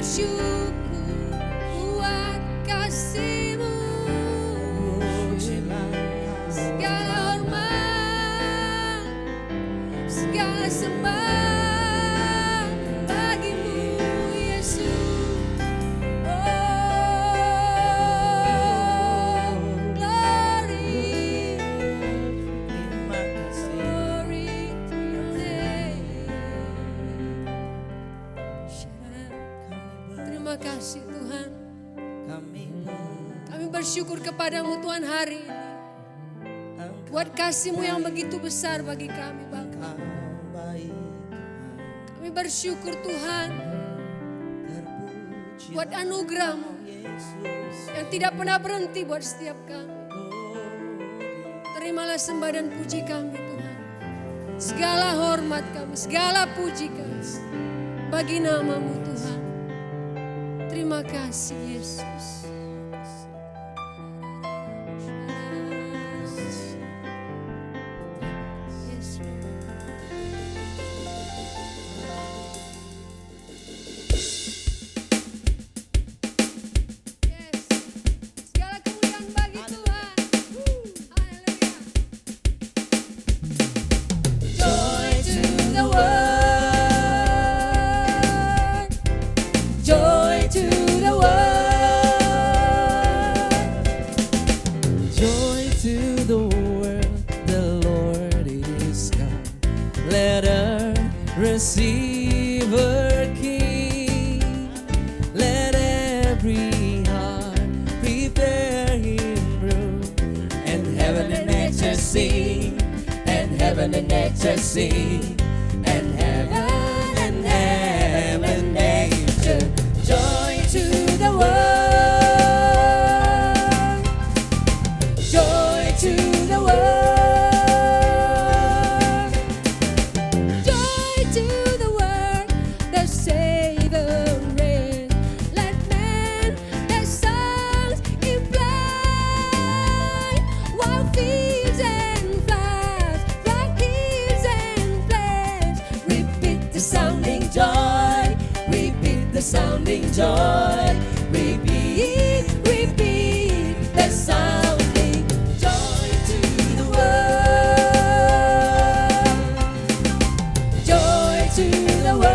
bersyukur buat kasih-Mu. Segala hormat, segala sembah bagi-Mu, Yesus. Oh, glory, glory to your name. Terima kasih Tuhan. Kami bersyukur kepadamu Tuhan hari ini. Buat kasih-Mu yang begitu besar bagi kami Bapa. Kami bersyukur Tuhan buat anugerah-Mu yang tidak pernah berhenti buat setiap kami. Terimalah sembah dan puji kami Tuhan. Segala hormat kami, segala puji kami bagi nama-Mu Tuhan. Terima kasih Yesus. Segala kemuliaan bagi Tuhan. Haleluya. Joy to the world. Joy to the world. Joy to the world, the Lord is come. Let her receive her King. Let every heart prepare Him room. And heaven and nature sing, and heaven and nature sing, and heaven and nature. Joy to the world. Joy to the world. Joy to the world. The Savior reigns. Let men their songs employ. While fields and flowers, rock hills and plains, repeat the sounding joy. Repeat the sounding joy. Repeat, repeat the sounding joy to the world. Joy to the world.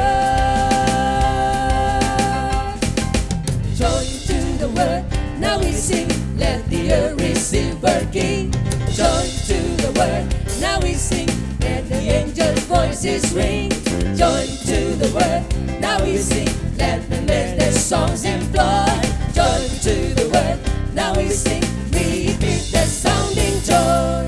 Joy to the world. Now we sing, let the earth receive her King. Joy to the world. Now we sing, let the angels' voices ring. Joy to the world. Now we sing, let them let their songs employ. Joy to the world. Now we sing, repeat the sounding joy.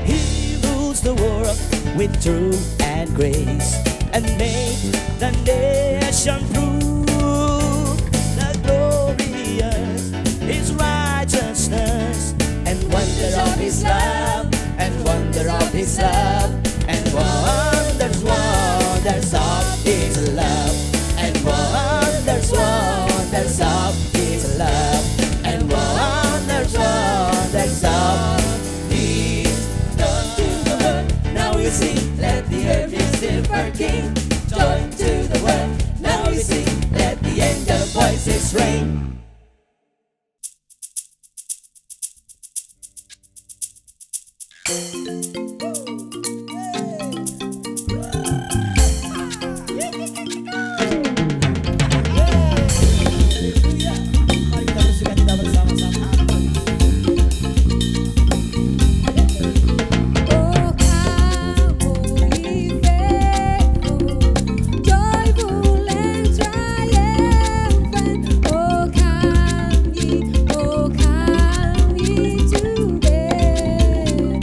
He rules the world with truth and grace, and make the nation prove the glorious His righteousness, and wonder of His love, and wonder of His love, and wonders, wonders of His love, and wonders, wonders of His love, and wonders, wonders of His love to the world. Now we sing, let the earth receive her King. Joy to the world. Now we sing, let the angel voices ring. Mari kita bersukacita bersama-sama. Oh, come, ye faithful, joyful and triumphant. Oh, come ye to Bethlehem.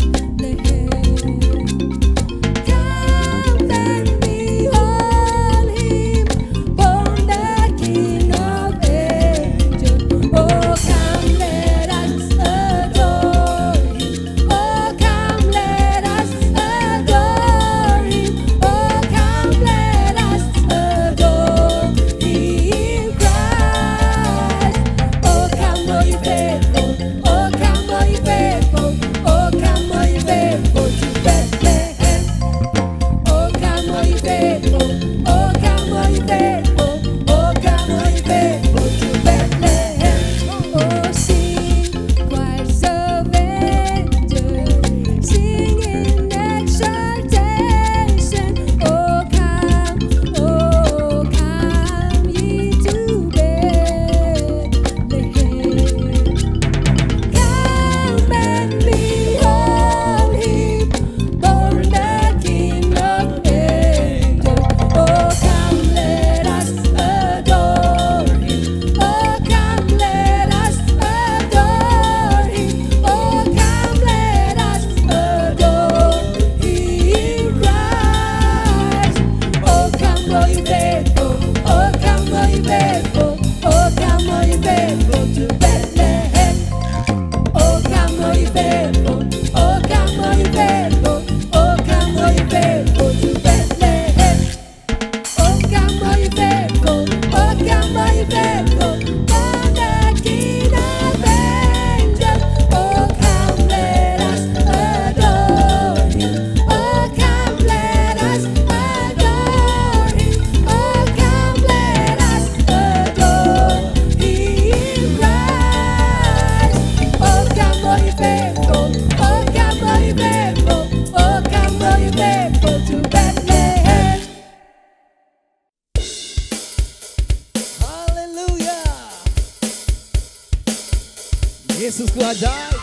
Yesusku ajaib.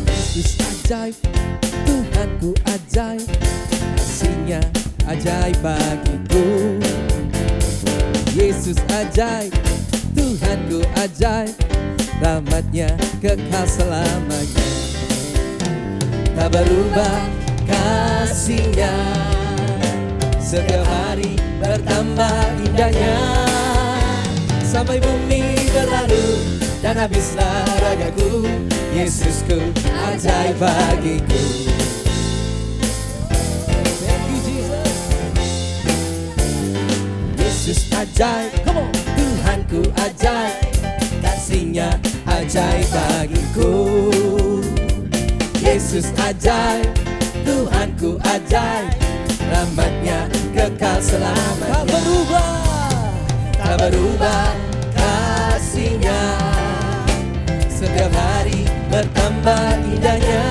Yesus ajaib, Tuhanku ajaib, kasih-Nya ajaib bagiku. Yesus ajaib, Tuhanku ajaib, rahmat-Nya kekal selamanya. Tak berubah kasih-Nya, setiap hari bertambah indahnya. Sampai bumi berlalu dan habislah ragaku, Yesusku ajaib bagiku. Thank you Jesus. Yesus ajaib, come on. Tuhanku ajaib, kasih-Nya ajaib bagiku. Yesus ajaib, Tuhanku ajaib, rahmat-Nya kekal selamanya. Tak berubah, tak berubah kasih-Nya, setiap hari bertambah indahnya.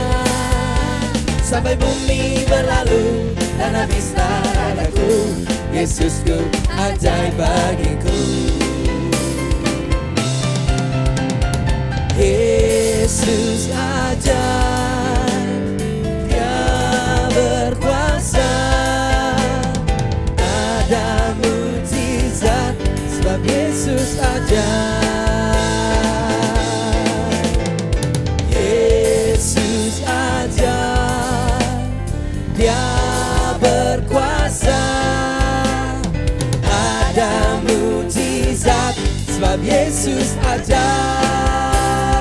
Sampai bumi berlalu dan habislah ragaku, Yesusku ajaib bagiku. Yesus ajaib, Dia berkuasa, ada mujizat sebab Yesus ajaib. Yesus ajaib, Dia berkuasa, ada mujizat sebab Yesus ajaib.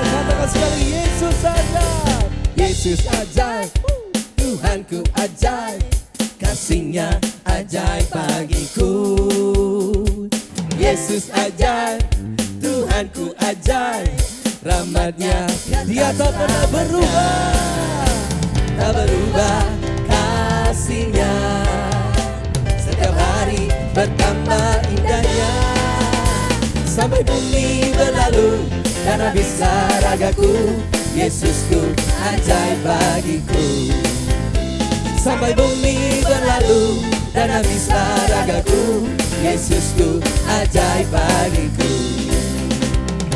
Katakan sekali, Yesus ajaib. Yesus ajaib, Tuhanku ajaib, kasih-Nya ajaib bagiku. Yesus ajaib, Tuhanku ajaib, rahmat-Nya Dia tak pernah berubah. Tak berubah kasih-Nya, setiap hari bertambah indahnya. Sampai bumi berlalu dan habislah ragaku, Yesusku ajaib bagiku. Sampai bumi berlalu dan habislah ragaku, Yesusku ajaib bagiku.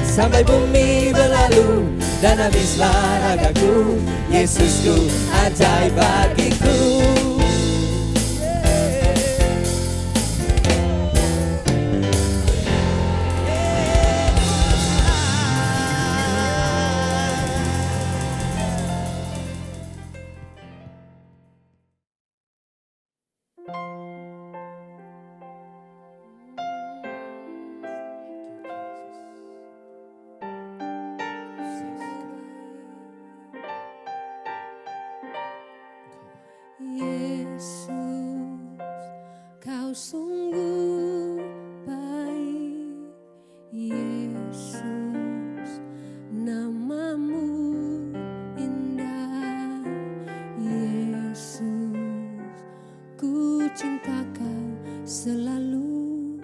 Sampai bumi berlalu dan habislah ragaku, Yesusku ajaib bagiku. Yesus, Kau sungguh baik. Yesus, nama-Mu indah. Yesus, ku cinta Kau selalu,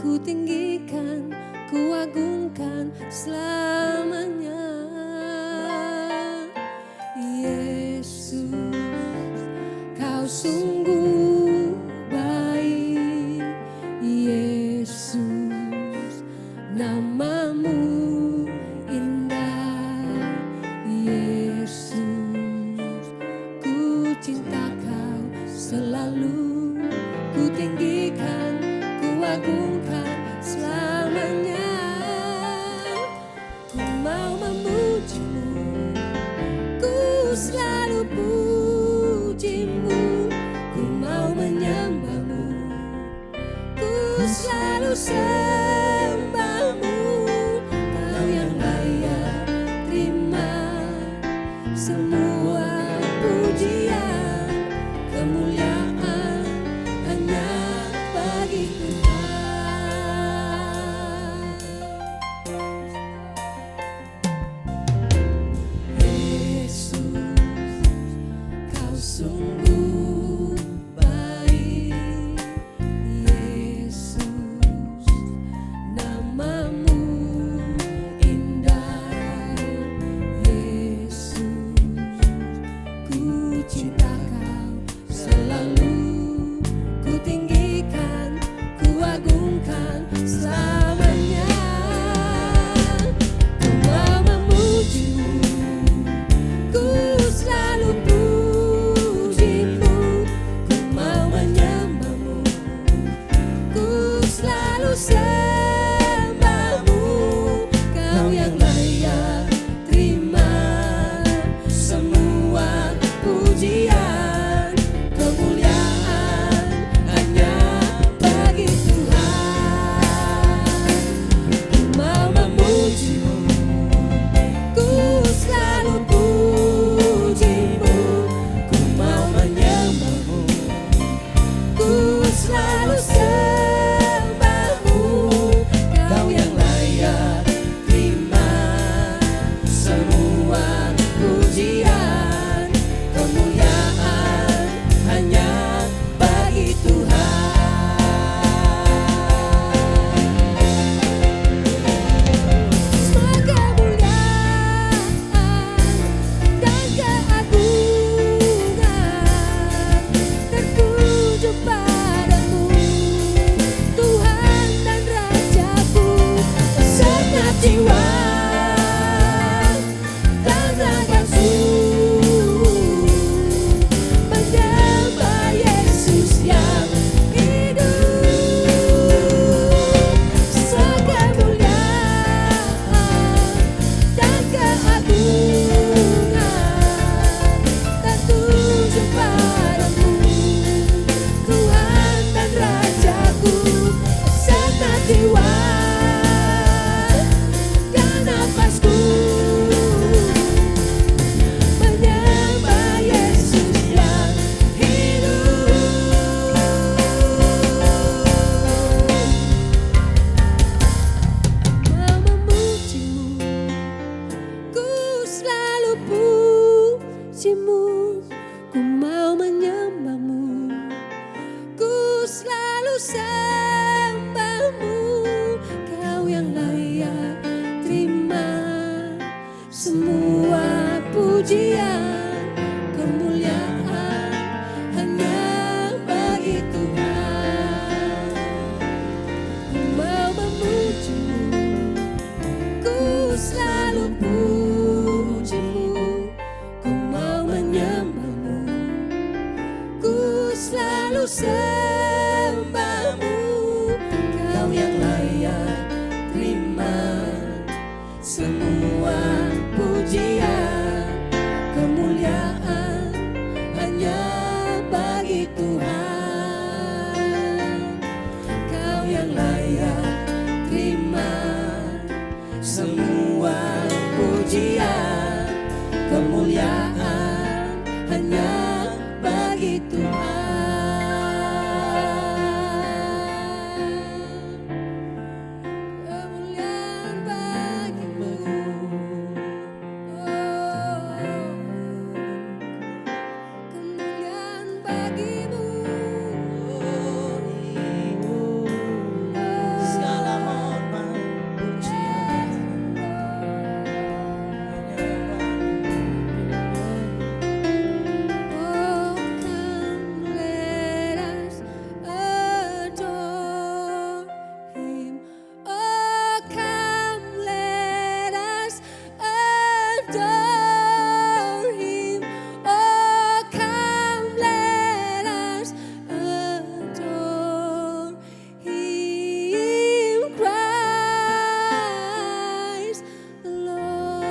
ku tinggikan, ku agungkan selamanya. Yesus, Kau sungguh baik. Yesus, nama-Mu indah. Yesus, ku cinta Kau selalu, ku tinggikan, ku agungkan selamanya. Ku mau memuji-Mu, ku selalu puji-Mu. Ku mau menyembah-Mu, ku selalu sembah-Mu. memujimu, ku mau menyembahmu, ku selalu sembahmu. Kau yang layak terima semua pujian, kemuliaan hanya bagi Tuhan. Ku mau memujimu, ku selalu pujimu, ku mau menyembahmu, ku selalu sembahmu. Kau yang layak terima semua pujian, kemuliaan hanya bagi Tuhan. Kau yang layak terima semua pujian, kemuliaan hanya bagi Tuhan. Kemuliaan bagimu, kemuliaan bagimu, Segala hormat pujian oh come let us adore Him. Oh come let us adore Him. Oh come let us adore Him, Christ the Lord.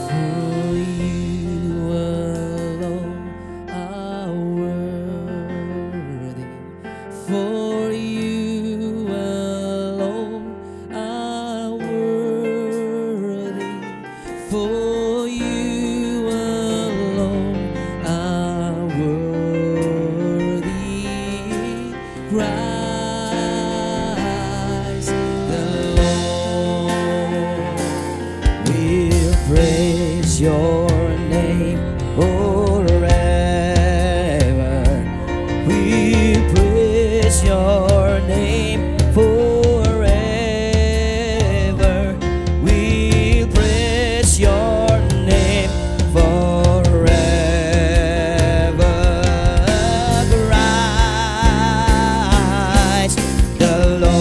For you alone are worthy. For you alone are worthy. For you alone are worthy. Christ the Lord. We'll praise your name forever. We praise your name forever. We praise your name forever. Christ the Lord.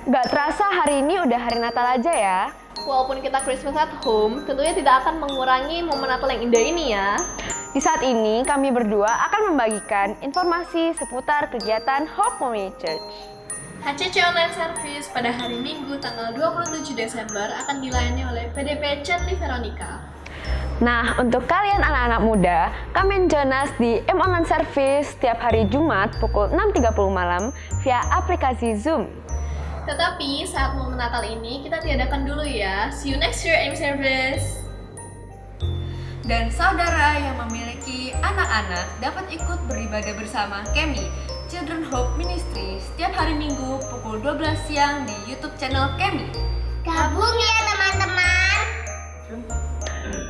Gak terasa hari ini udah hari Natal aja ya. Walaupun kita Christmas at home, tentunya tidak akan mengurangi momen Natal yang indah ini ya. Di saat ini kami berdua akan membagikan informasi seputar kegiatan Hope Community Church. HCC Online Service pada hari Minggu tanggal 27 Desember akan dilayani oleh PDP Chenly Veronica. Nah, untuk kalian anak-anak muda, kalian join us di M Online Service setiap hari Jumat pukul 6.30 malam via aplikasi Zoom. Tetapi saat momen Natal ini kita tiadakan dulu ya. See you next year M Service. Dan saudara yang memiliki anak-anak dapat ikut beribadah bersama kami, Children Hope Ministry, setiap hari Minggu pukul 12 siang di YouTube channel kami. Gabung ya teman-teman.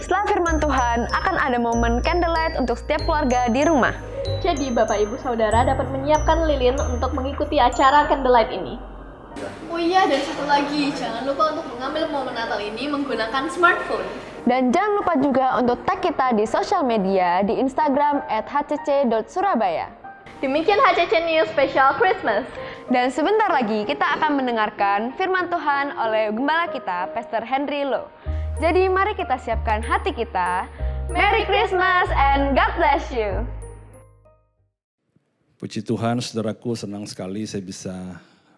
Setelah firman Tuhan, akan ada momen candlelight untuk setiap keluarga di rumah. Jadi Bapak Ibu Saudara dapat menyiapkan lilin untuk mengikuti acara candlelight ini. Oh iya, dan satu lagi, jangan lupa untuk mengambil momen Natal ini menggunakan smartphone. Dan jangan lupa juga untuk tag kita di sosial media di Instagram @hcc.surabaya. Demikian HCC News Special Christmas. Dan sebentar lagi kita akan mendengarkan firman Tuhan oleh gembala kita, Pastor Henry Lo. Jadi mari kita siapkan hati kita. Merry Christmas and God bless you. Puji Tuhan, saudaraku, senang sekali saya bisa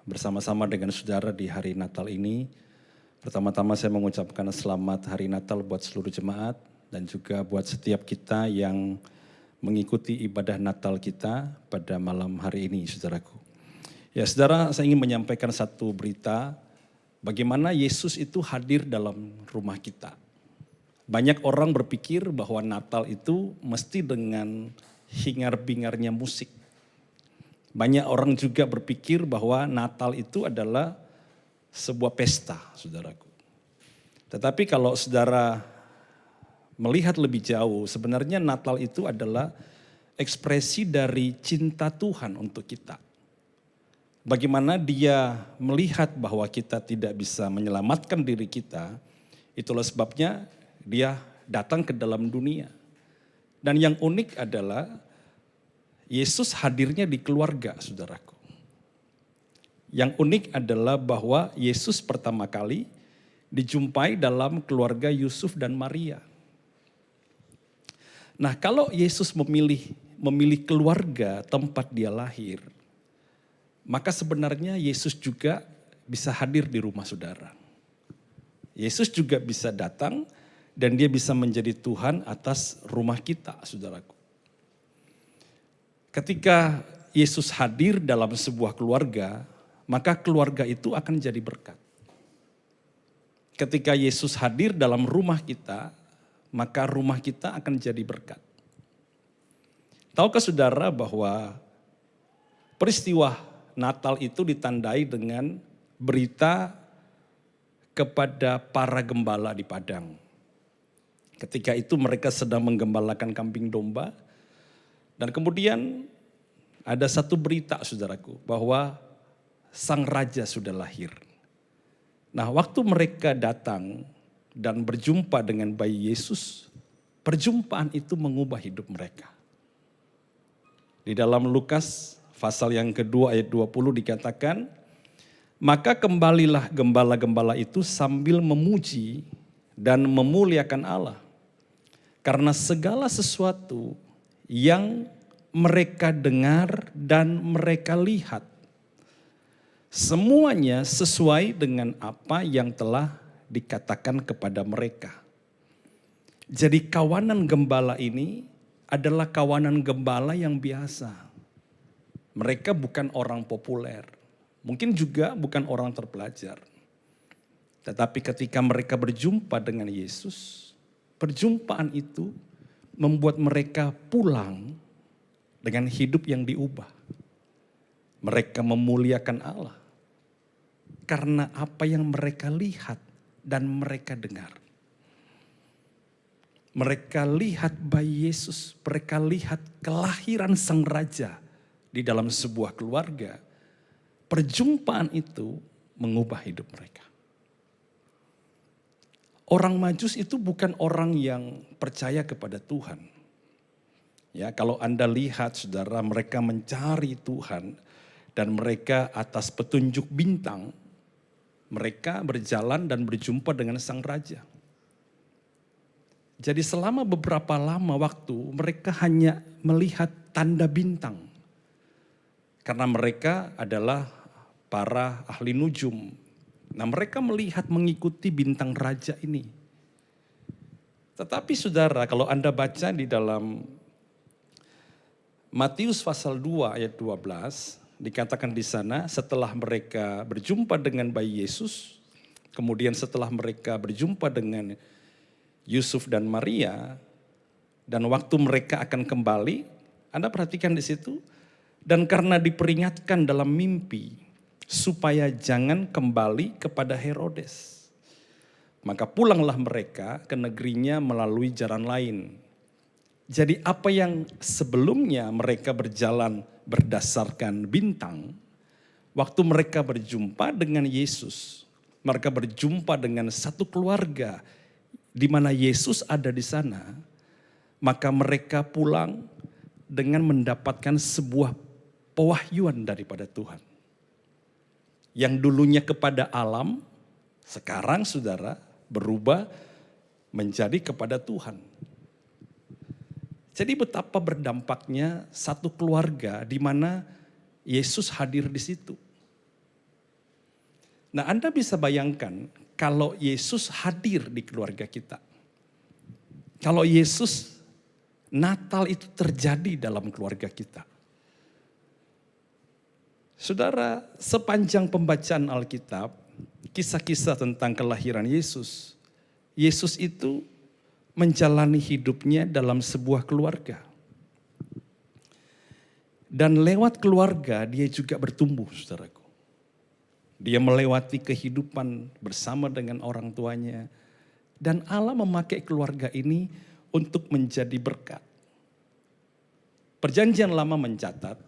bersama-sama dengan saudara di hari Natal ini. Pertama-tama saya mengucapkan selamat hari Natal buat seluruh jemaat dan juga buat setiap kita yang mengikuti ibadah Natal kita pada malam hari ini, saudaraku. Ya, saudara, saya ingin menyampaikan satu berita bagaimana Yesus itu hadir dalam rumah kita. Banyak orang berpikir bahwa Natal itu mesti dengan hingar-bingarnya musik. Banyak orang juga berpikir bahwa Natal itu adalah sebuah pesta, saudaraku. Tetapi kalau saudara melihat lebih jauh, sebenarnya Natal itu adalah ekspresi dari cinta Tuhan untuk kita. Bagaimana Dia melihat bahwa kita tidak bisa menyelamatkan diri kita, itulah sebabnya Dia datang ke dalam dunia. Dan yang unik adalah Yesus hadirnya di keluarga, saudaraku. Yang unik adalah bahwa Yesus pertama kali dijumpai dalam keluarga Yusuf dan Maria. Nah, kalau Yesus memilih keluarga tempat Dia lahir, maka sebenarnya Yesus juga bisa hadir di rumah saudara. Yesus juga bisa datang dan Dia bisa menjadi Tuhan atas rumah kita, saudaraku. Ketika Yesus hadir dalam sebuah keluarga, maka keluarga itu akan jadi berkat. Ketika Yesus hadir dalam rumah kita, maka rumah kita akan jadi berkat. Tahukah saudara bahwa peristiwa Natal itu ditandai dengan berita kepada para gembala di padang. Ketika itu mereka sedang menggembalakan kambing domba. Dan kemudian ada satu berita, saudaraku, bahwa sang raja sudah lahir. Nah, waktu mereka datang dan berjumpa dengan bayi Yesus, perjumpaan itu mengubah hidup mereka. Di dalam Lukas pasal yang kedua ayat 20 dikatakan, maka kembalilah gembala-gembala itu sambil memuji dan memuliakan Allah. Karena segala sesuatu yang mereka dengar dan mereka lihat, semuanya sesuai dengan apa yang telah dikatakan kepada mereka. Jadi kawanan gembala ini adalah kawanan gembala yang biasa. Mereka bukan orang populer, mungkin juga bukan orang terpelajar. Tetapi ketika mereka berjumpa dengan Yesus, perjumpaan itu membuat mereka pulang dengan hidup yang diubah. Mereka memuliakan Allah karena apa yang mereka lihat dan mereka dengar. Mereka lihat bayi Yesus, mereka lihat kelahiran sang raja di dalam sebuah keluarga. Perjumpaan itu mengubah hidup mereka. Orang Majus itu bukan orang yang percaya kepada Tuhan. Ya, kalau Anda lihat, saudara, mereka mencari Tuhan dan mereka atas petunjuk bintang mereka berjalan dan berjumpa dengan sang raja. Jadi selama beberapa lama waktu mereka hanya melihat tanda bintang. Karena mereka adalah para ahli nujum. Nah, mereka melihat mengikuti bintang raja ini. Tetapi saudara, kalau Anda baca di dalam Matius pasal 2 ayat 12, dikatakan di sana setelah mereka berjumpa dengan bayi Yesus, kemudian setelah mereka berjumpa dengan Yusuf dan Maria, dan waktu mereka akan kembali, Anda perhatikan di situ, dan karena diperingatkan dalam mimpi, supaya jangan kembali kepada Herodes. Maka pulanglah mereka ke negerinya melalui jalan lain. Jadi apa yang sebelumnya mereka berjalan berdasarkan bintang, waktu mereka berjumpa dengan Yesus, mereka berjumpa dengan satu keluarga di mana Yesus ada di sana, maka mereka pulang dengan mendapatkan sebuah pewahyuan daripada Tuhan. Yang dulunya kepada alam, sekarang saudara berubah menjadi kepada Tuhan. Jadi betapa berdampaknya satu keluarga di mana Yesus hadir di situ. Nah, Anda bisa bayangkan kalau Yesus hadir di keluarga kita. Kalau Yesus Natal itu terjadi dalam keluarga kita. Saudara, sepanjang pembacaan Alkitab, kisah-kisah tentang kelahiran Yesus, Yesus itu menjalani hidupnya dalam sebuah keluarga. Dan lewat keluarga dia juga bertumbuh, saudaraku. Dia melewati kehidupan bersama dengan orang tuanya. Dan Allah memakai keluarga ini untuk menjadi berkat. Perjanjian Lama mencatat,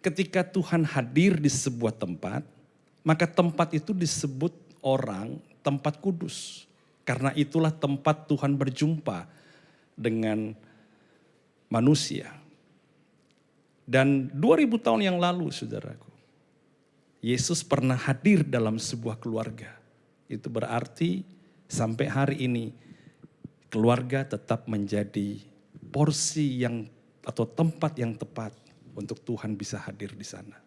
ketika Tuhan hadir di sebuah tempat, maka tempat itu disebut orang tempat kudus. Karena itulah tempat Tuhan berjumpa dengan manusia. Dan 2000 tahun yang lalu, saudaraku, Yesus pernah hadir dalam sebuah keluarga. Itu berarti sampai hari ini keluarga tetap menjadi porsi yang atau tempat yang tepat untuk Tuhan bisa hadir di sana.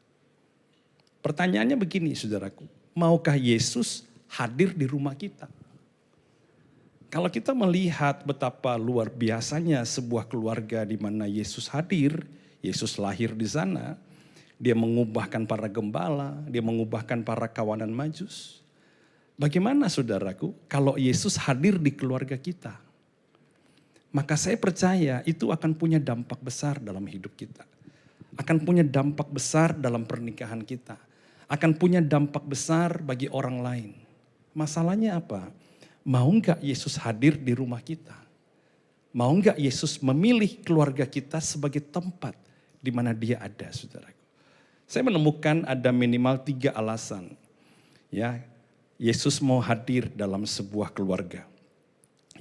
Pertanyaannya begini, saudaraku, maukah Yesus hadir di rumah kita? Kalau kita melihat betapa luar biasanya sebuah keluarga di mana Yesus hadir, Yesus lahir di sana, dia mengubahkan para gembala, dia mengubahkan para kawanan Majus. Bagaimana saudaraku kalau Yesus hadir di keluarga kita? Maka saya percaya itu akan punya dampak besar dalam hidup kita. Akan punya dampak besar dalam pernikahan kita. Akan punya dampak besar bagi orang lain. Masalahnya apa? Mau enggak Yesus hadir di rumah kita? Mau enggak Yesus memilih keluarga kita sebagai tempat di mana dia ada, saudaraku? Saya menemukan ada minimal 3 alasan. Ya, Yesus mau hadir dalam sebuah keluarga.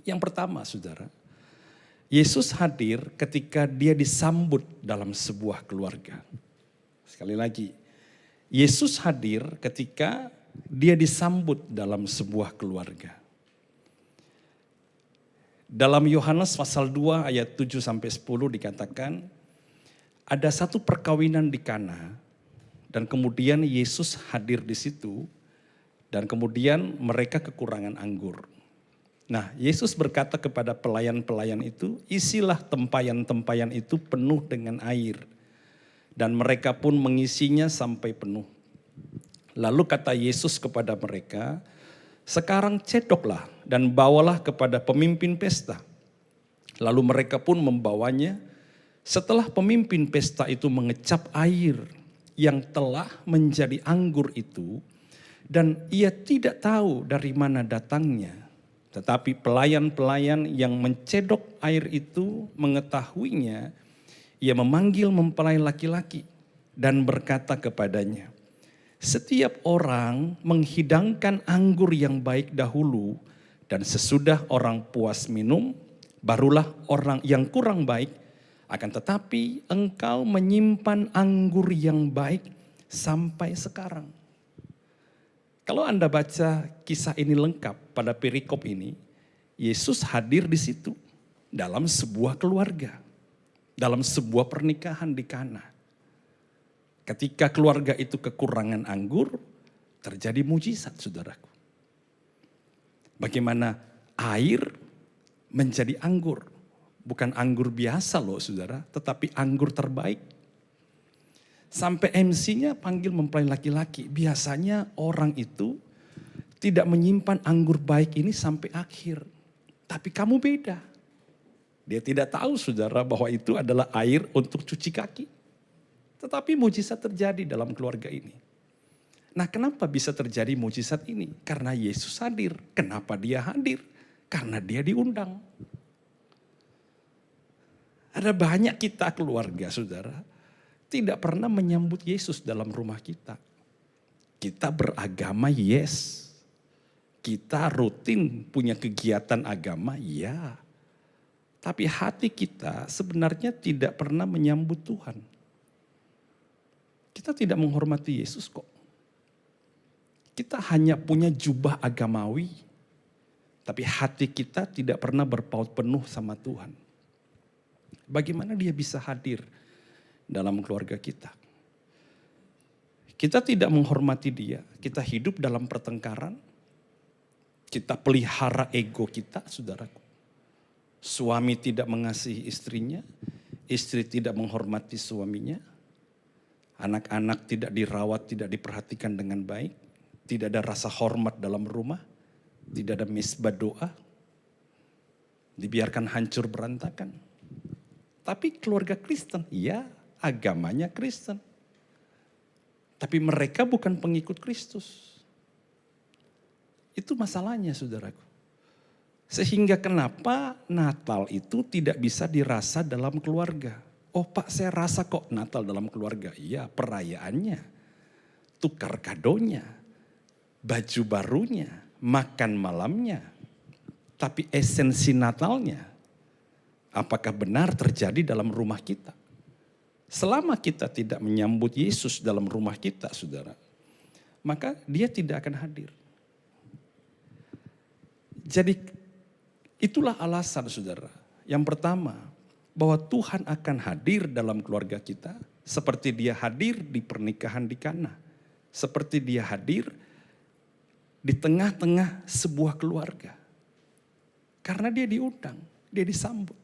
Yang pertama, saudara, Yesus hadir ketika dia disambut dalam sebuah keluarga. Sekali lagi, Yesus hadir ketika dia disambut dalam sebuah keluarga. Dalam Yohanes pasal 2 ayat 7-10 dikatakan, ada satu perkawinan di Kana, dan kemudian Yesus hadir di situ, dan kemudian mereka kekurangan anggur. Nah, Yesus berkata kepada pelayan-pelayan itu, isilah tempayan-tempayan itu penuh dengan air. Dan mereka pun mengisinya sampai penuh. Lalu kata Yesus kepada mereka, sekarang cedoklah dan bawalah kepada pemimpin pesta. Lalu mereka pun membawanya. Setelah pemimpin pesta itu mengecap air yang telah menjadi anggur itu, dan ia tidak tahu dari mana datangnya. Tetapi pelayan-pelayan yang mencedok air itu mengetahuinya, ia memanggil mempelai laki-laki dan berkata kepadanya, setiap orang menghidangkan anggur yang baik dahulu, dan sesudah orang puas minum, barulah orang yang kurang baik. Akan tetapi engkau menyimpan anggur yang baik sampai sekarang. Kalau Anda baca kisah ini lengkap pada perikop ini, Yesus hadir di situ dalam sebuah keluarga, dalam sebuah pernikahan di Kana. Ketika keluarga itu kekurangan anggur, terjadi mujizat, saudaraku. Bagaimana air menjadi anggur. Bukan anggur biasa loh saudara, tetapi anggur terbaik. Sampai MC-nya panggil mempelai laki-laki. Biasanya orang itu tidak menyimpan anggur baik ini sampai akhir. Tapi kamu beda. Dia tidak tahu saudara bahwa itu adalah air untuk cuci kaki. Tetapi mujizat terjadi dalam keluarga ini. Nah, kenapa bisa terjadi mujizat ini? Karena Yesus hadir. Kenapa dia hadir? Karena dia diundang. Ada banyak kita keluarga saudara, tidak pernah menyambut Yesus dalam rumah kita. Kita beragama, yes. Kita rutin punya kegiatan agama, ya. Tapi hati kita sebenarnya tidak pernah menyambut Tuhan. Kita tidak menghormati Yesus kok. Kita hanya punya jubah agamawi, tapi hati kita tidak pernah berpaut penuh sama Tuhan. Bagaimana dia bisa hadir dalam keluarga kita? Kita tidak menghormati dia, kita hidup dalam pertengkaran, kita pelihara ego kita, saudaraku. Suami tidak mengasihi istrinya, istri tidak menghormati suaminya, anak-anak tidak dirawat, tidak diperhatikan dengan baik, tidak ada rasa hormat dalam rumah, tidak ada misbah doa, dibiarkan hancur berantakan. Tapi keluarga Kristen, ya agamanya Kristen. Tapi mereka bukan pengikut Kristus. Itu masalahnya saudaraku. Sehingga kenapa Natal itu tidak bisa dirasa dalam keluarga. Oh Pak, saya rasa kok Natal dalam keluarga. Iya, perayaannya, tukar kadonya, baju barunya, makan malamnya. Tapi esensi Natalnya, apakah benar terjadi dalam rumah kita? Selama kita tidak menyambut Yesus dalam rumah kita, saudara, maka dia tidak akan hadir. Jadi itulah alasan saudara. Yang pertama, bahwa Tuhan akan hadir dalam keluarga kita seperti dia hadir di pernikahan di Kana. Seperti dia hadir di tengah-tengah sebuah keluarga. Karena dia diundang, dia disambut.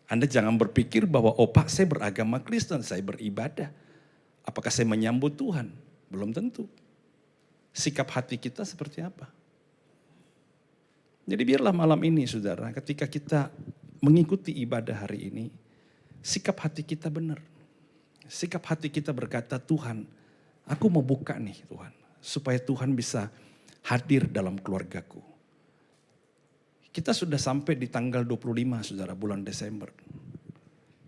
Anda jangan berpikir bahwa oh Pak saya beragama Kristen, saya beribadah. Apakah saya menyambut Tuhan? Belum tentu. Sikap hati kita seperti apa? Jadi biarlah malam ini saudara, ketika kita mengikuti ibadah hari ini, sikap hati kita benar. Sikap hati kita berkata, Tuhan, aku mau buka nih Tuhan, supaya Tuhan bisa hadir dalam keluargaku. Kita sudah sampai di tanggal 25 saudara, bulan Desember.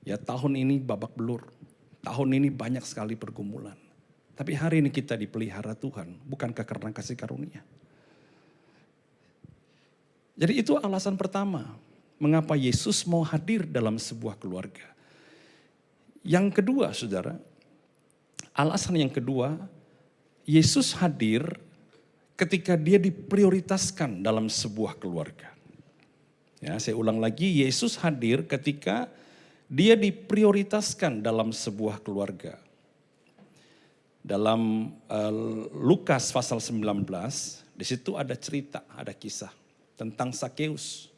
Ya tahun ini babak belur, tahun ini banyak sekali pergumulan. Tapi hari ini kita dipelihara Tuhan, bukankah karena kasih karunia? Jadi itu alasan pertama, mengapa Yesus mau hadir dalam sebuah keluarga. Yang kedua saudara, alasan yang kedua, Yesus hadir ketika dia diprioritaskan dalam sebuah keluarga. Ya, saya ulang lagi, Yesus hadir ketika dia diprioritaskan dalam sebuah keluarga. Dalam Lukas pasal 19, di situ ada cerita, ada kisah tentang Sakeus.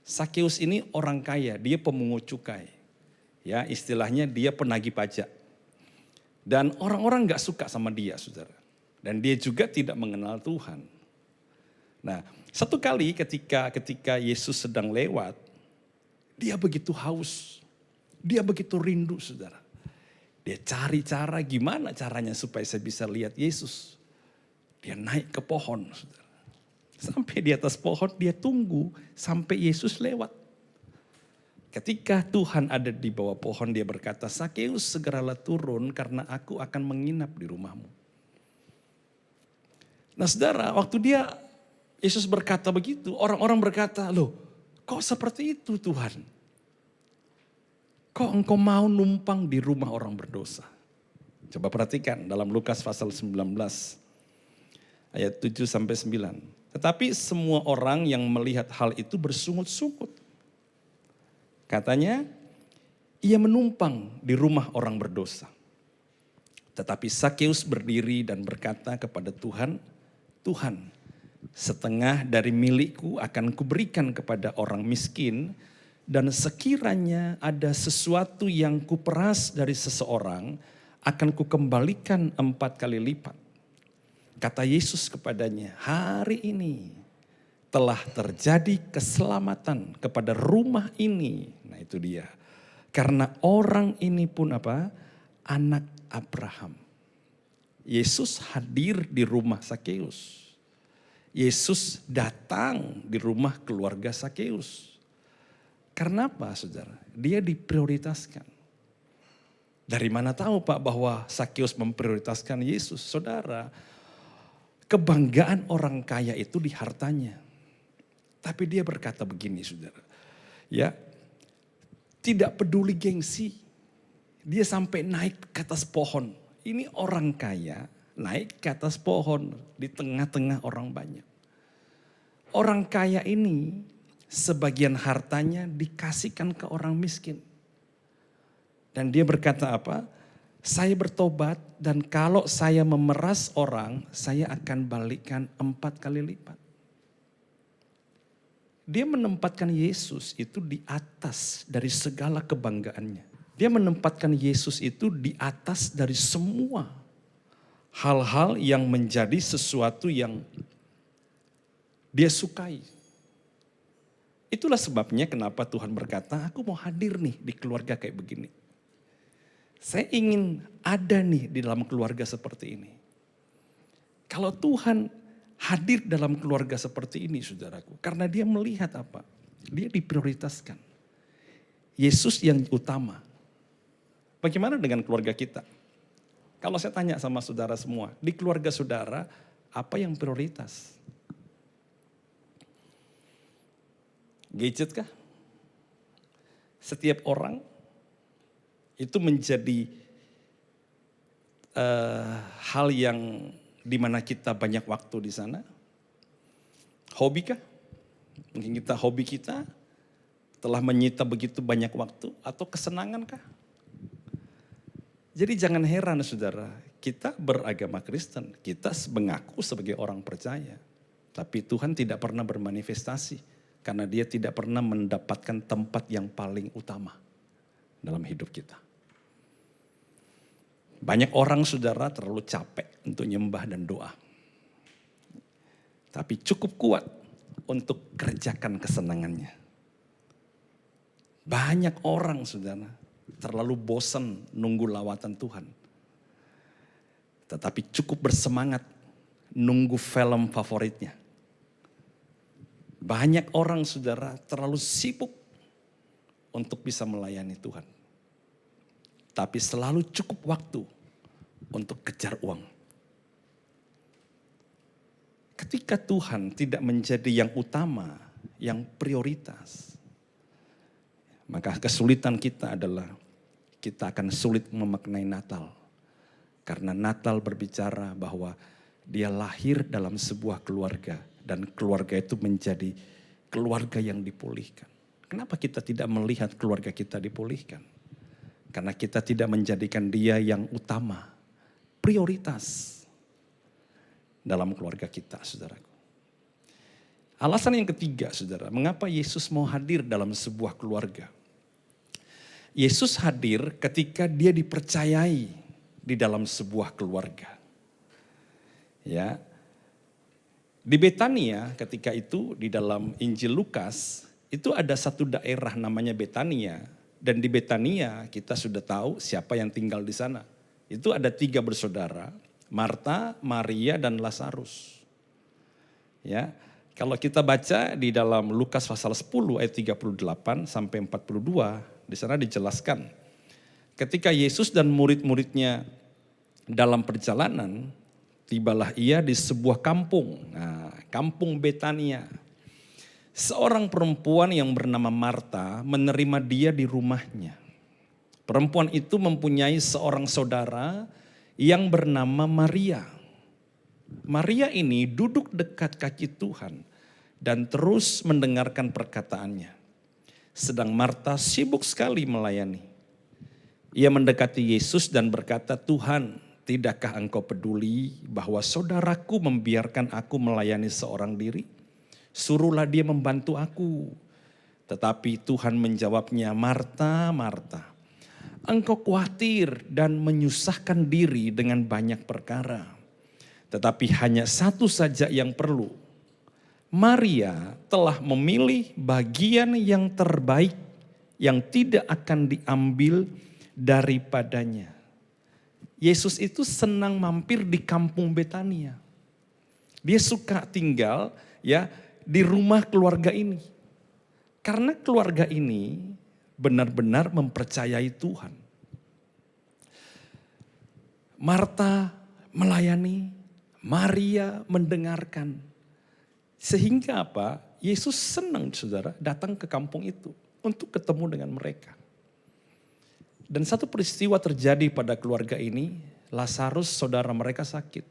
Sakeus ini orang kaya, dia pemungut cukai. Ya, istilahnya dia penagih pajak. Dan orang-orang gak suka sama dia, saudara. Dan dia juga tidak mengenal Tuhan. Nah, satu kali ketika Yesus sedang lewat, dia begitu haus. Dia begitu rindu, saudara. Dia cari cara gimana caranya supaya saya bisa lihat Yesus. Dia naik ke pohon, saudara. Sampai di atas pohon dia tunggu sampai Yesus lewat. Ketika Tuhan ada di bawah pohon dia berkata, Sakeus segeralah turun karena aku akan menginap di rumahmu. Nah saudara, waktu Yesus berkata begitu, orang-orang berkata, loh kok seperti itu Tuhan? Kok engkau mau numpang di rumah orang berdosa? Coba perhatikan dalam Lukas pasal 19. ayat 7 sampai 9. Tetapi semua orang yang melihat hal itu bersungut-sungut. Katanya, ia menumpang di rumah orang berdosa. Tetapi Sakeus berdiri dan berkata kepada Tuhan, Tuhan, setengah dari milikku akan kuberikan kepada orang miskin, dan sekiranya ada sesuatu yang kuperas dari seseorang, akan kukembalikan 4 kali lipat. Kata Yesus kepadanya, hari ini telah terjadi keselamatan kepada rumah ini. Nah itu dia. Karena orang ini pun apa? Anak Abraham. Yesus hadir di rumah Sakeus. Yesus datang di rumah keluarga Sakeus. Karena apa saudara? Dia diprioritaskan. Dari mana tahu Pak bahwa Sakeus memprioritaskan Yesus? Saudara, kebanggaan orang kaya itu di hartanya. Tapi dia berkata begini saudara. Ya, tidak peduli gengsi. Dia sampai naik ke atas pohon. Ini orang kaya naik ke atas pohon di tengah-tengah orang banyak. Orang kaya ini sebagian hartanya dikasihkan ke orang miskin. Dan dia berkata apa? Saya bertobat dan kalau saya memeras orang, saya akan balikkan 4 kali lipat. Dia menempatkan Yesus itu di atas dari segala kebanggaannya. Dia menempatkan Yesus itu di atas dari semua hal-hal yang menjadi sesuatu yang dia sukai. Itulah sebabnya kenapa Tuhan berkata, aku mau hadir nih di keluarga kayak begini. Saya ingin ada nih di dalam keluarga seperti ini. Kalau Tuhan hadir dalam keluarga seperti ini saudaraku, karena dia melihat apa? Dia diprioritaskan. Yesus yang utama. Bagaimana dengan keluarga kita? Kalau saya tanya sama saudara semua, di keluarga saudara apa yang prioritas? Gadget kah? Setiap orang itu menjadi hal yang dimana kita banyak waktu di sana. Hobi kah? Mungkin hobi kita telah menyita begitu banyak waktu, atau kesenangan kah? Jadi jangan heran saudara, kita beragama Kristen, kita mengaku sebagai orang percaya. Tapi Tuhan tidak pernah bermanifestasi, karena dia tidak pernah mendapatkan tempat yang paling utama dalam hidup kita. Banyak orang saudara terlalu capek untuk nyembah dan doa. Tapi cukup kuat untuk kerjakan kesenangannya. Banyak orang saudara terlalu bosan nunggu lawatan Tuhan. Tetapi cukup bersemangat nunggu film favoritnya. Banyak orang saudara terlalu sibuk untuk bisa melayani Tuhan. Tapi selalu cukup waktu untuk kejar uang. Ketika Tuhan tidak menjadi yang utama, yang prioritas, maka kesulitan kita adalah kita akan sulit memaknai Natal. Karena Natal berbicara bahwa dia lahir dalam sebuah keluarga. Dan keluarga itu menjadi keluarga yang dipulihkan. Kenapa kita tidak melihat keluarga kita dipulihkan? Karena kita tidak menjadikan dia yang utama, prioritas dalam keluarga kita, saudaraku. Alasan yang ketiga, saudara, mengapa Yesus mau hadir dalam sebuah keluarga? Yesus hadir ketika dia dipercayai di dalam sebuah keluarga. Ya. Di Betania ketika itu di dalam Injil Lukas, itu ada satu daerah namanya Betania. Dan di Betania kita sudah tahu siapa yang tinggal di sana. Itu ada 3 bersaudara, Marta, Maria, dan Lazarus. Ya, kalau kita baca di dalam Lukas pasal 10 ayat 38 sampai 42, di sana dijelaskan. Ketika Yesus dan murid-muridnya dalam perjalanan, tibalah ia di sebuah kampung, kampung Betania. Seorang perempuan yang bernama Marta menerima dia di rumahnya. Perempuan itu mempunyai seorang saudara yang bernama Maria. Maria ini duduk dekat kaki Tuhan dan terus mendengarkan perkataannya. Sedang Marta sibuk sekali melayani. Ia mendekati Yesus dan berkata, "Tuhan, tidakkah engkau peduli bahwa saudaraku membiarkan aku melayani seorang diri? Suruhlah dia membantu aku." Tetapi Tuhan menjawabnya, "Marta, Marta, engkau khawatir dan menyusahkan diri dengan banyak perkara. Tetapi hanya satu saja yang perlu. Maria telah memilih bagian yang terbaik yang tidak akan diambil daripadanya." Yesus itu senang mampir di kampung Betania. Dia suka tinggal ya di rumah keluarga ini. Karena keluarga ini benar-benar mempercayai Tuhan. Marta melayani, Maria mendengarkan. Sehingga apa? Yesus senang saudara datang ke kampung itu untuk ketemu dengan mereka. Dan satu peristiwa terjadi pada keluarga ini, Lazarus saudara mereka sakit.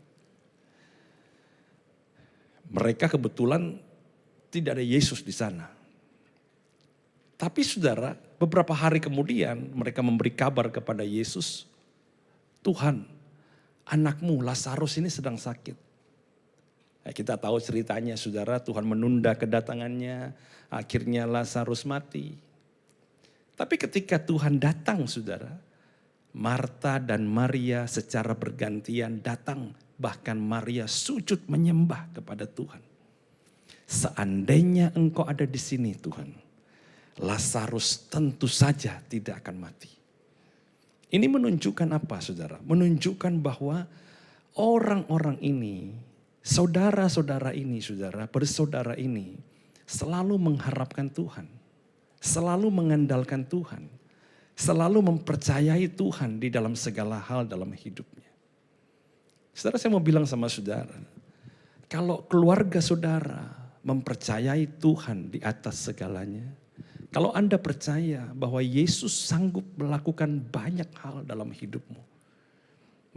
Mereka kebetulan tidak ada Yesus di sana. Tapi saudara, beberapa hari kemudian mereka memberi kabar kepada Yesus, "Tuhan, anakmu Lazarus ini sedang sakit." Nah, kita tahu ceritanya saudara, Tuhan menunda kedatangannya, akhirnya Lazarus mati. Tapi ketika Tuhan datang saudara, Marta dan Maria secara bergantian datang, bahkan Maria sujud menyembah kepada Tuhan. "Seandainya engkau ada di sini Tuhan, Lazarus tentu saja tidak akan mati." Ini menunjukkan apa saudara? Menunjukkan bahwa orang-orang ini, saudara-saudara ini saudara, bersaudara ini selalu mengharapkan Tuhan. Selalu mengandalkan Tuhan. Selalu mempercayai Tuhan di dalam segala hal dalam hidupnya. Saudara, saya mau bilang sama saudara, kalau keluarga saudara mempercayai Tuhan di atas segalanya, kalau Anda percaya bahwa Yesus sanggup melakukan banyak hal dalam hidupmu,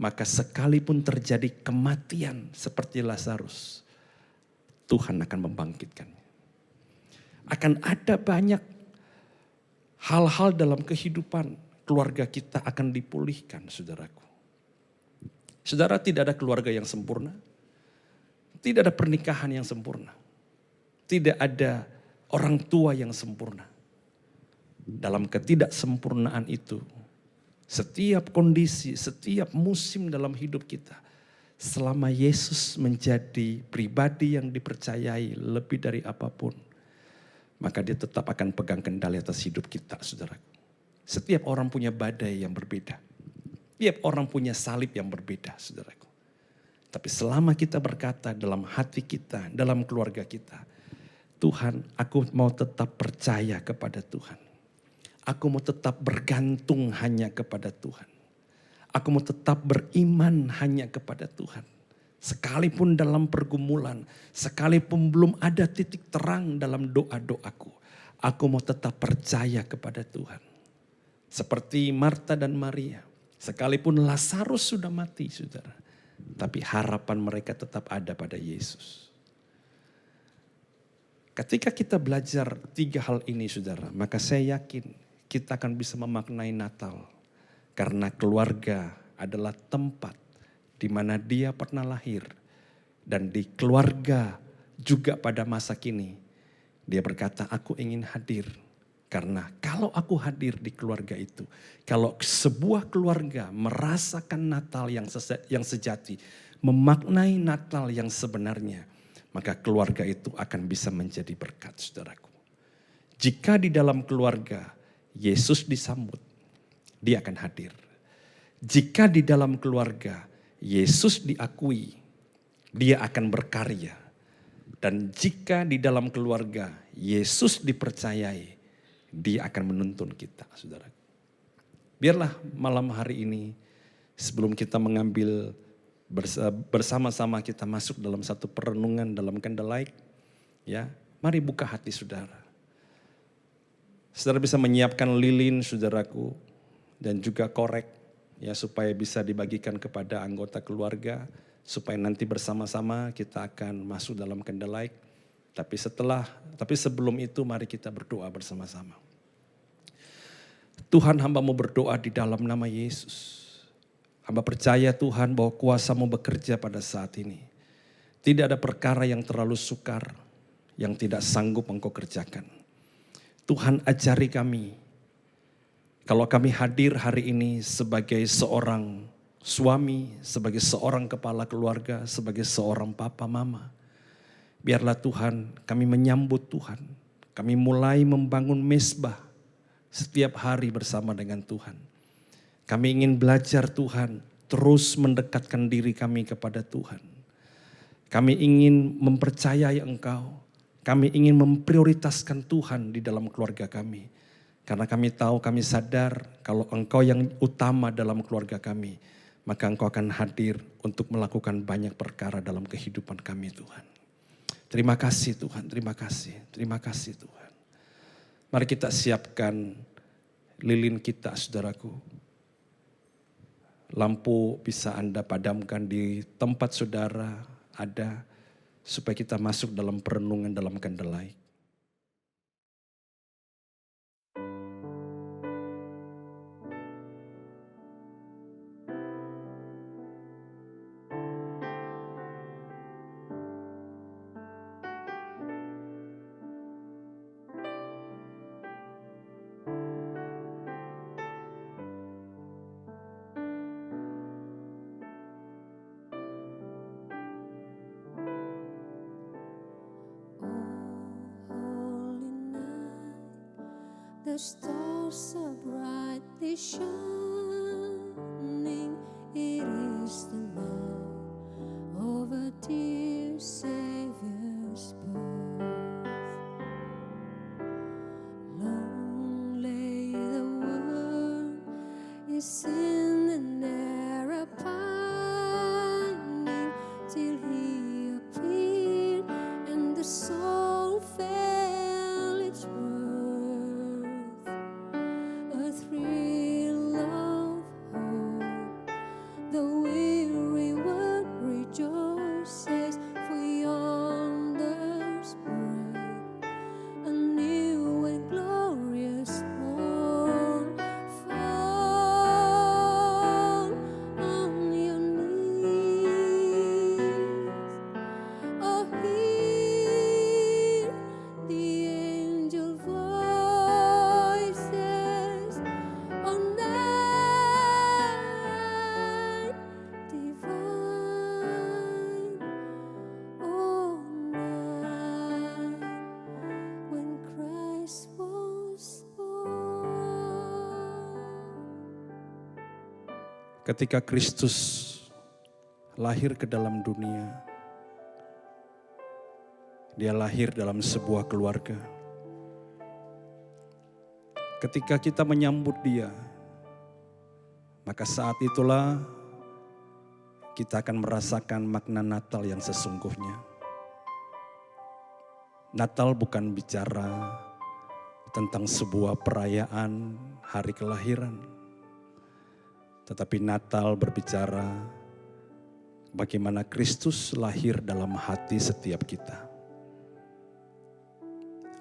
maka sekalipun terjadi kematian seperti Lazarus, Tuhan akan membangkitkannya. Akan ada banyak hal-hal dalam kehidupan keluarga kita akan dipulihkan, saudaraku. Saudara, tidak ada keluarga yang sempurna. Tidak ada pernikahan yang sempurna. Tidak ada orang tua yang sempurna. Dalam ketidaksempurnaan itu, setiap kondisi, setiap musim dalam hidup kita, selama Yesus menjadi pribadi yang dipercayai lebih dari apapun, maka dia tetap akan pegang kendali atas hidup kita, saudaraku. Setiap orang punya badai yang berbeda. Setiap orang punya salib yang berbeda, saudaraku. Tapi selama kita berkata dalam hati kita, dalam keluarga kita, "Tuhan, aku mau tetap percaya kepada Tuhan. Aku mau tetap bergantung hanya kepada Tuhan. Aku mau tetap beriman hanya kepada Tuhan. Sekalipun dalam pergumulan, sekalipun belum ada titik terang dalam doa-doaku, aku mau tetap percaya kepada Tuhan." Seperti Marta dan Maria, sekalipun Lazarus sudah mati, saudara, tapi harapan mereka tetap ada pada Yesus. Ketika kita belajar 3 hal ini, saudara, maka saya yakin kita akan bisa memaknai Natal. Karena keluarga adalah tempat di mana dia pernah lahir. Dan di keluarga juga pada masa kini, dia berkata, "Aku ingin hadir." Karena kalau aku hadir di keluarga itu, kalau sebuah keluarga merasakan Natal yang sejati, memaknai Natal yang sebenarnya, maka keluarga itu akan bisa menjadi berkat, saudaraku. Jika di dalam keluarga Yesus disambut, dia akan hadir. Jika di dalam keluarga Yesus diakui, dia akan berkarya. Dan jika di dalam keluarga Yesus dipercayai, dia akan menuntun kita, saudara. Biarlah malam hari ini, sebelum kita mengambil bersama-sama kita masuk dalam satu perenungan dalam candlelight, ya, mari buka hati saudara. Saudara bisa menyiapkan lilin, saudaraku, dan juga korek, ya, supaya bisa dibagikan kepada anggota keluarga. supaya nanti bersama-sama kita akan masuk dalam candlelight. Tapi sebelum itu mari kita berdoa bersama-sama. Tuhan, hamba mau berdoa di dalam nama Yesus. Hamba percaya Tuhan bahwa kuasa-Mu bekerja pada saat ini. Tidak ada perkara yang terlalu sukar, yang tidak sanggup Engkau kerjakan. Tuhan, ajari kami, kalau kami hadir hari ini sebagai seorang suami, sebagai seorang kepala keluarga, sebagai seorang papa mama. Biarlah Tuhan kami menyambut Tuhan. Kami mulai membangun mezbah setiap hari bersama dengan Tuhan. Kami ingin belajar Tuhan, terus mendekatkan diri kami kepada Tuhan. Kami ingin mempercayai Engkau. Kami ingin memprioritaskan Tuhan di dalam keluarga kami. Karena kami tahu, kami sadar kalau Engkau yang utama dalam keluarga kami, maka Engkau akan hadir untuk melakukan banyak perkara dalam kehidupan kami Tuhan. Terima kasih Tuhan, terima kasih Tuhan. Mari kita siapkan lilin kita saudaraku. Lampu bisa Anda padamkan di tempat saudara ada, supaya kita masuk dalam perenungan dalam candlelight. The stars are brightly shining. It is the night of a dear Savior's birth. Long lay the world, his sin and error pining, till he appeared and the soul felt its worth. A thrill of hope, the weary world rejoices, for yonder's break a new and glorious morn. Fall on your knees, oh hear the angel voices on night divine, oh night when Christ was born. Ketika Kristus lahir ke dalam dunia, dia lahir dalam sebuah keluarga. Ketika kita menyambut dia, maka saat itulah kita akan merasakan makna Natal yang sesungguhnya. Natal bukan bicara tentang sebuah perayaan hari kelahiran, tetapi Natal berbicara bagaimana Kristus lahir dalam hati setiap kita.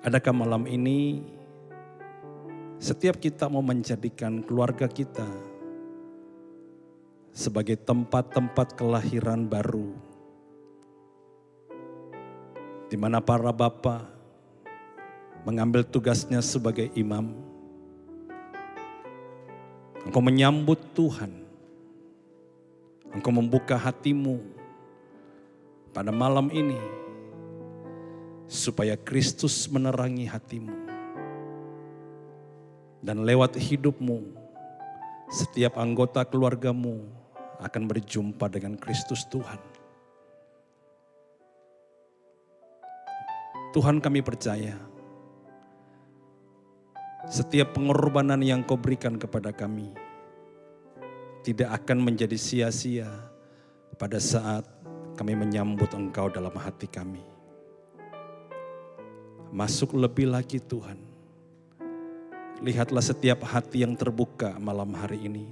Adakah malam ini setiap kita mau menjadikan keluarga kita sebagai tempat-tempat kelahiran baru, di mana para bapa mengambil tugasnya sebagai imam. Engkau menyambut Tuhan, engkau membuka hatimu pada malam ini, supaya Kristus menerangi hatimu. Dan lewat hidupmu, setiap anggota keluargamu akan berjumpa dengan Kristus Tuhan. Tuhan, kami percaya setiap pengorbanan yang Kau berikan kepada kami tidak akan menjadi sia-sia pada saat kami menyambut Engkau dalam hati kami. Masuk lebih lagi Tuhan. Lihatlah setiap hati yang terbuka malam hari ini,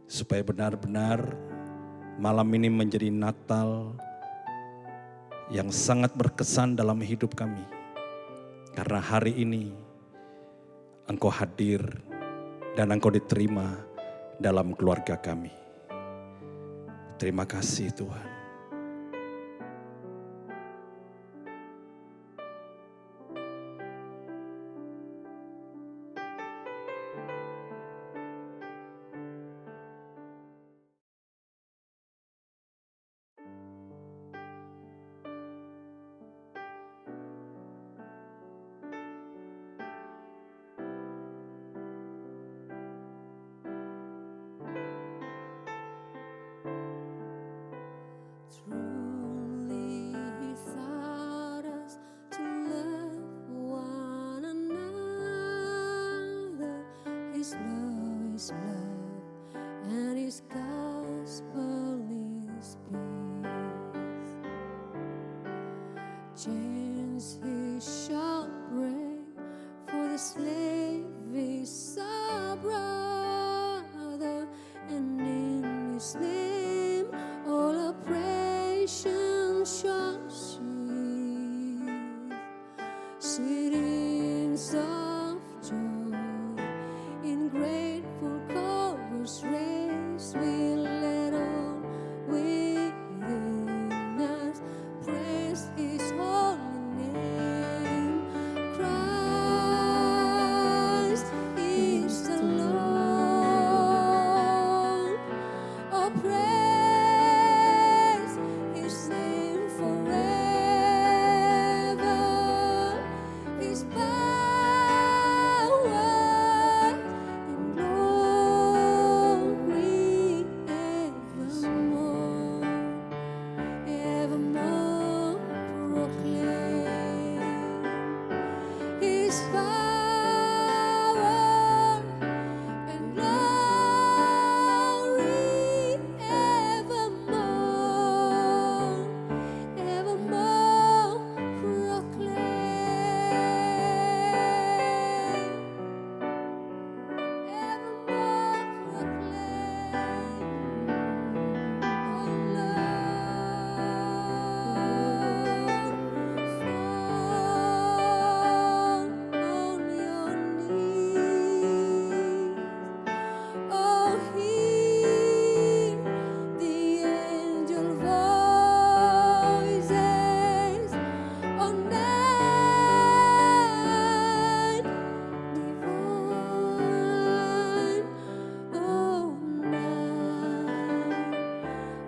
supaya benar-benar malam ini menjadi Natal yang sangat berkesan dalam hidup kami. Karena hari ini Engkau hadir dan Engkau diterima dalam keluarga kami. Terima kasih Tuhan. Truly he taught us to love one another. His love is love, and his gospel is peace. Chains he shall break, for the slave is our brother, and in his name all oppression shall cease. Sweet hymns of joy in grateful chorus raise, we let all within us praise his holy name. Christ is the Lord. Oh, praise his name forever. His power and glory evermore, evermore proclaim. His power and glory evermore, evermore proclaim, evermore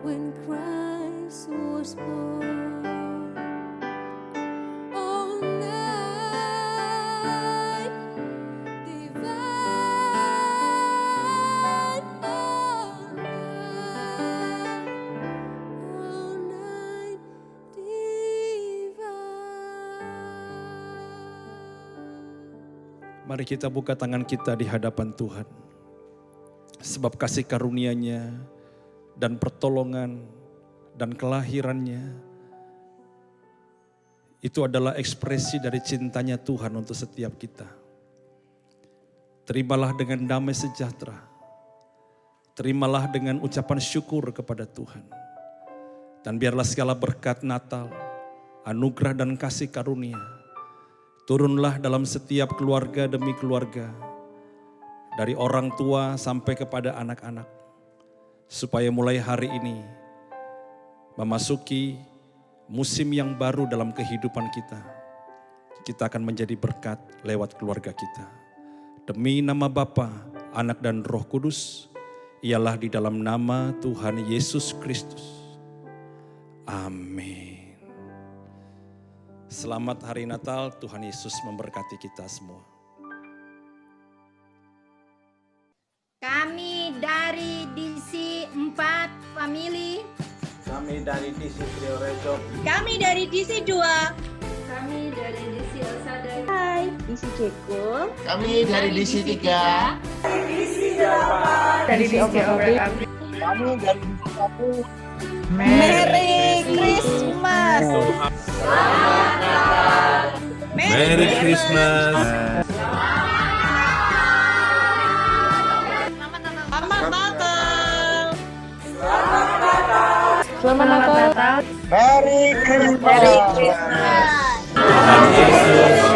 when Christ was born. All night divine, all night divine. Mari kita buka tangan kita di hadapan Tuhan. Sebab kasih karunia-Nya dan pertolongan dan kelahirannya itu adalah ekspresi dari cintanya Tuhan untuk setiap kita. Terimalah dengan damai sejahtera. Terimalah dengan ucapan syukur kepada Tuhan. Dan biarlah segala berkat Natal, anugerah dan kasih karunia turunlah dalam setiap keluarga demi keluarga, dari orang tua sampai kepada anak-anak, supaya mulai hari ini memasuki musim yang baru dalam kehidupan kita. Kita akan menjadi berkat lewat keluarga kita. Demi nama Bapa, Anak dan Roh Kudus, ialah di dalam nama Tuhan Yesus Kristus. Amin. Selamat hari Natal, Tuhan Yesus memberkati kita semua. Kami dari DC 4 Family. Kami dari DC Priorejo. Kami dari DC 2. Kami dari DC Elsada. Hai, DC Ceko. Kami dari DC 3. Dari DC Obrak. Kami dari DC 1. Merry Christmas. Merry Christmas. Selamat Natal. Selamat Natal. Selamat Natal. Merry Christmas. Tuhan Yesus